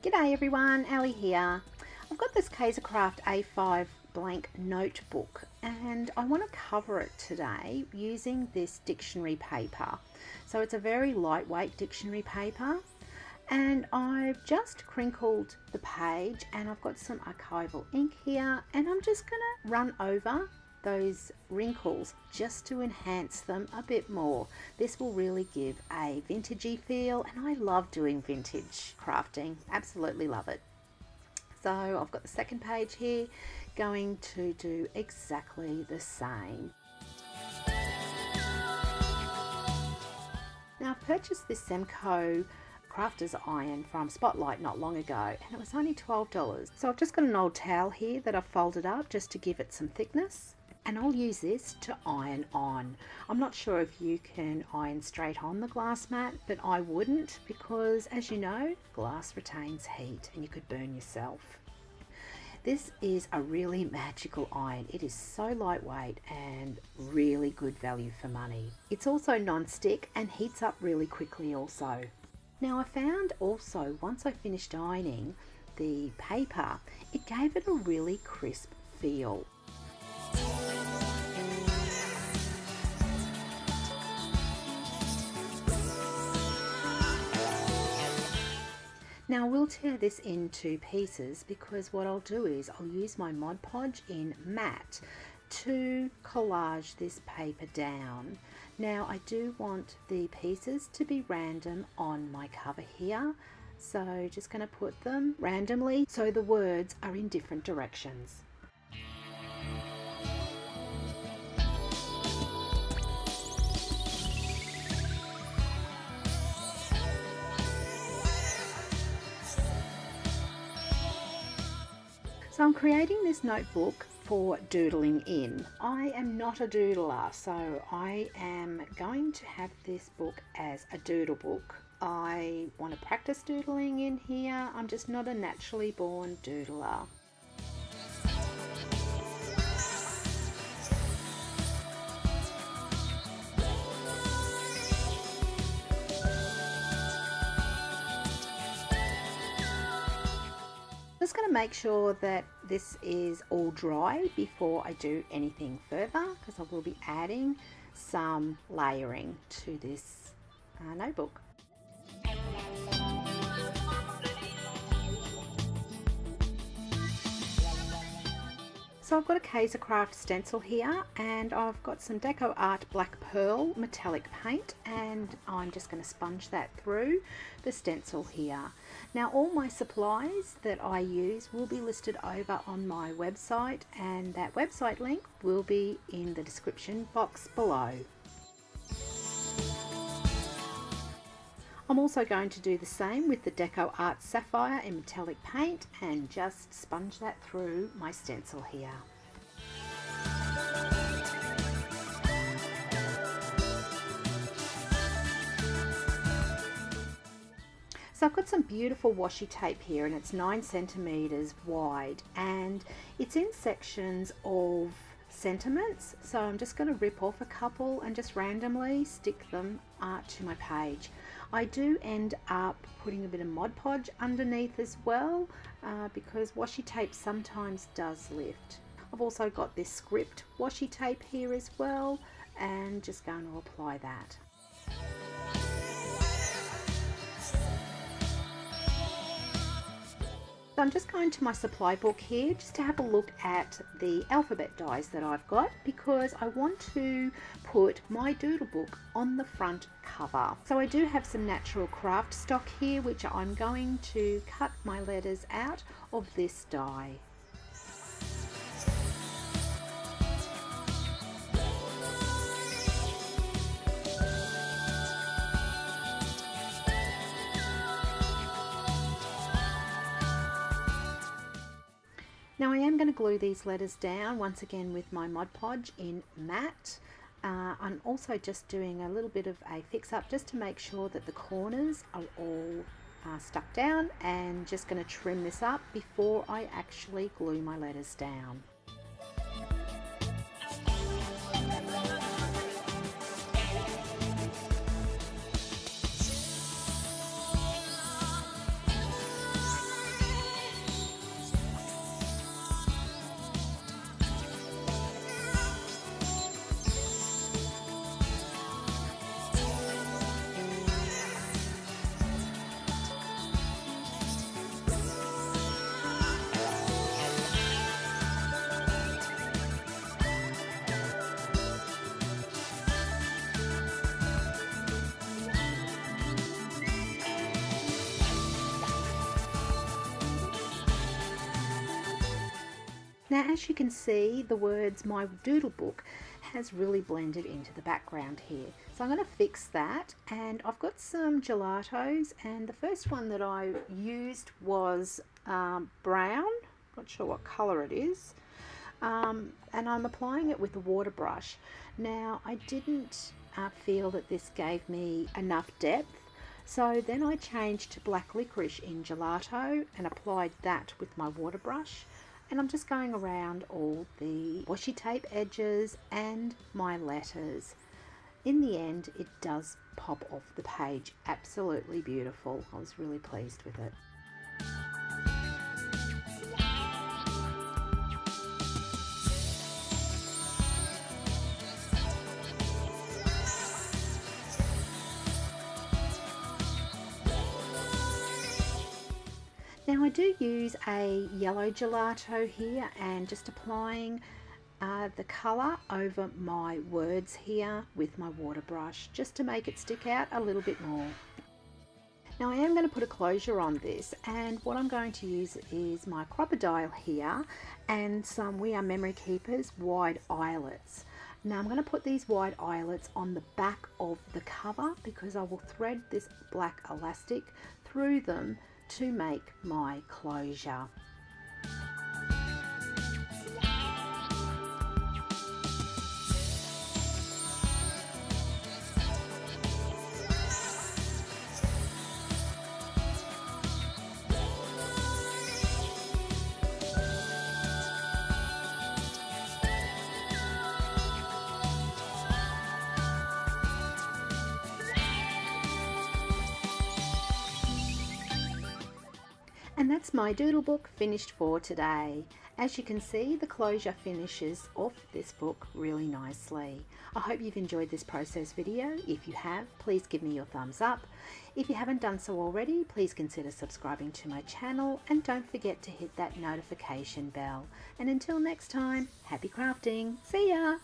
G'day everyone, Ali here. I've got this KaiserCraft A5 blank notebook and I want to cover it today using this dictionary paper. So it's a very lightweight dictionary paper and I've just crinkled the page and I've got some archival ink here and I'm just going to run over those wrinkles just to enhance them a bit more. This will really give a vintagey feel and I love doing vintage crafting, absolutely love it. So I've got the second page here, going to do exactly the same. Now I've purchased this Semco crafter's iron from Spotlight not long ago and it was only $12. So I've just got an old towel here that I've folded up just to give it some thickness. And I'll use this to iron on. I'm not sure if you can iron straight on the glass mat, but I wouldn't because, as you know, glass retains heat and you could burn yourself. This is a really magical iron. It is so lightweight and really good value for money. It's also non-stick and heats up really quickly also. Now I found also once I finished ironing the paper, it gave it a really crisp feel. Now we'll tear this into pieces because what I'll do is I'll use my Mod Podge in matte to collage this paper down. Now I do want the pieces to be random on my cover here, so just going to put them randomly so the words are in different directions. So I'm creating this notebook for doodling in. I am not a doodler, so I am going to have this book as a doodle book. I want to practice doodling in here. I'm just not a naturally born doodler. Just going to make sure that this is all dry before I do anything further because I will be adding some layering to this notebook. So I've got a KaiserCraft stencil here and I've got some Deco Art Black Pearl metallic paint and I'm just going to sponge that through the stencil here. Now all my supplies that I use will be listed over on my website and that website link will be in the description box below. I'm also going to do the same with the Deco Art Sapphire in metallic paint and just sponge that through my stencil here. So I've got some beautiful washi tape here and it's 9 centimeters wide and it's in sections of sentiments, so I'm just going to rip off a couple and just randomly stick them to my page. I do end up putting a bit of Mod Podge underneath as well because washi tape sometimes does lift. I've also got this script washi tape here as well and just going to apply that. So I'm just going to my supply book here just to have a look at the alphabet dies that I've got because I want to put my doodle book on the front cover. So I do have some natural craft stock here which I'm going to cut my letters out of this die. Now I am going to glue these letters down once again with my Mod Podge in matte. I'm also just doing a little bit of a fix up just to make sure that the corners are all stuck down and just going to trim this up before I actually glue my letters down. Now, as you can see, the words "my Doodle Book" has really blended into the background here. So I'm going to fix that, and I've got some gelatos, and the first one that I used was brown, not sure what colour it is, and I'm applying it with a water brush. Now, I didn't feel that this gave me enough depth, so then I changed to black licorice in gelato and applied that with my water brush. And I'm just going around all the washi tape edges and my letters. In the end, it does pop off the page. Absolutely beautiful. I was really pleased with it. Now I do use a yellow gelato here and just applying the colour over my words here with my water brush just to make it stick out a little bit more. Now I am going to put a closure on this, and what I'm going to use is my crocodile here and some We Are Memory Keepers wide eyelets. Now I'm going to put these wide eyelets on the back of the cover because I will thread this black elastic through them to make my closure. And that's my doodle book finished for today. As you can see, the closure finishes off this book really nicely. I hope you've enjoyed this process video. If you have, please give me your thumbs up. If you haven't done so already, please consider subscribing to my channel and don't forget to hit that notification bell. And until next time, happy crafting. See ya!